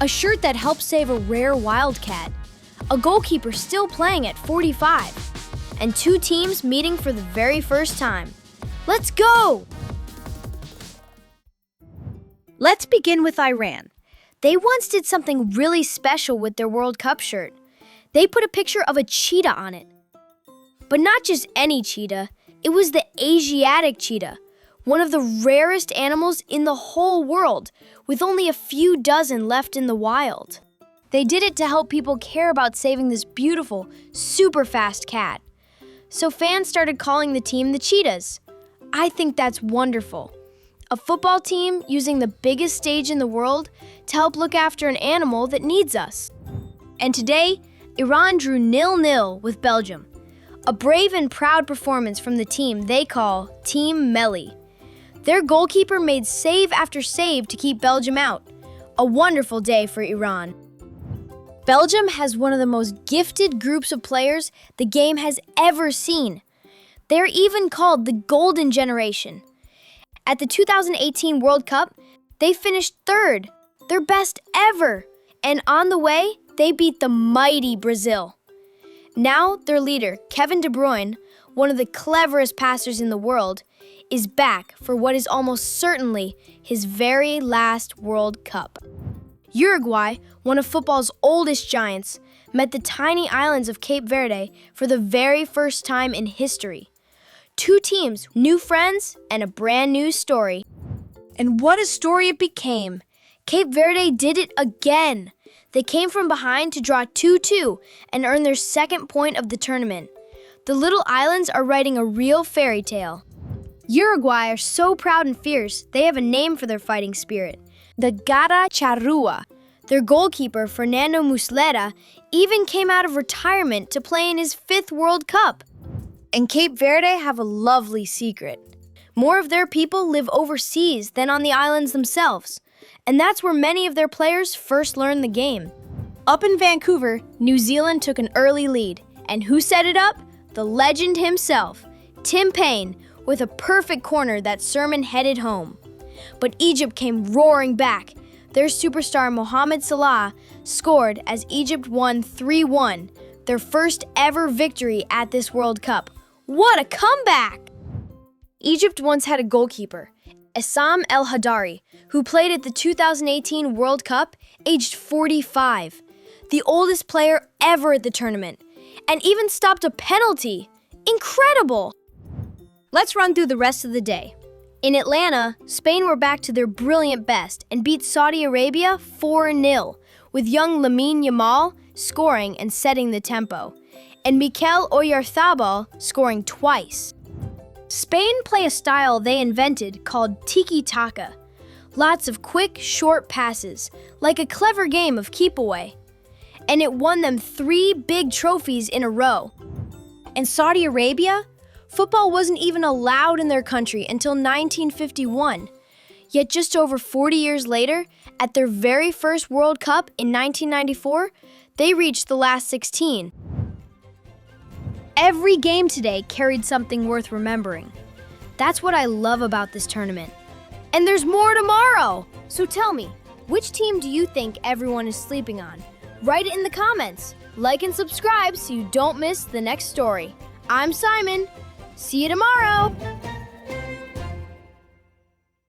A shirt that helped save a rare wildcat. A goalkeeper still playing at 45. And 2 teams meeting for the very first time. Let's go! Let's begin with Iran. They once did something really special with their World Cup shirt. They put a picture of a cheetah on it. But not just any cheetah, it was the Asiatic cheetah, one of the rarest animals in the whole world, with only a few dozen left in the wild. They did it to help people care about saving this beautiful, super fast cat. So fans started calling the team the Cheetahs. I think that's wonderful. A football team using the biggest stage in the world to help look after an animal that needs us. And today, Iran drew 0-0 with Belgium. A brave and proud performance from the team they call Team Melli. Their goalkeeper made save after save to keep Belgium out. A wonderful day for Iran. Belgium has one of the most gifted groups of players the game has ever seen. They're even called the Golden Generation. At the 2018 World Cup, they finished 3rd, their best ever. And on the way, they beat the mighty Brazil. Now their leader, Kevin De Bruyne, one of the cleverest passers in the world, is back for what is almost certainly his very last World Cup. Uruguay, one of football's oldest giants, met the tiny islands of Cape Verde for the very first time in history. 2 teams, new friends, and a brand new story. And what a story it became! Cape Verde did it again. They came from behind to draw 2-2 and earn their 2nd point of the tournament. The little islands are writing a real fairy tale. Uruguay are so proud and fierce, they have a name for their fighting spirit, the Garra Charrua. Their goalkeeper, Fernando Muslera, even came out of retirement to play in his 5th World Cup. And Cape Verde have a lovely secret. More of their people live overseas than on the islands themselves. And that's where many of their players first learned the game. Up in Vancouver, New Zealand took an early lead. And who set it up? The legend himself, Tim Payne, with a perfect corner that Sermon headed home. But Egypt came roaring back. Their superstar Mohamed Salah scored as Egypt won 3-1, their first ever victory at this World Cup. What a comeback! Egypt once had a goalkeeper, Essam El Hadari, who played at the 2018 World Cup aged 45, the oldest player ever at the tournament, and even stopped a penalty. Incredible! Let's run through the rest of the day. In Atlanta, Spain were back to their brilliant best and beat Saudi Arabia 4-0, with young Lamine Yamal scoring and setting the tempo, and Mikel Oyarzabal scoring twice. Spain play a style they invented called tiki-taka. Lots of quick, short passes, like a clever game of keep-away. And it won them 3 big trophies in a row. And Saudi Arabia? Football wasn't even allowed in their country until 1951. Yet just over 40 years later, at their very first World Cup in 1994, they reached the last 16. Every game today carried something worth remembering. That's what I love about this tournament. And there's more tomorrow! So tell me, which team do you think everyone is sleeping on? Write it in the comments. Like and subscribe so you don't miss the next story. I'm Simon. See you tomorrow!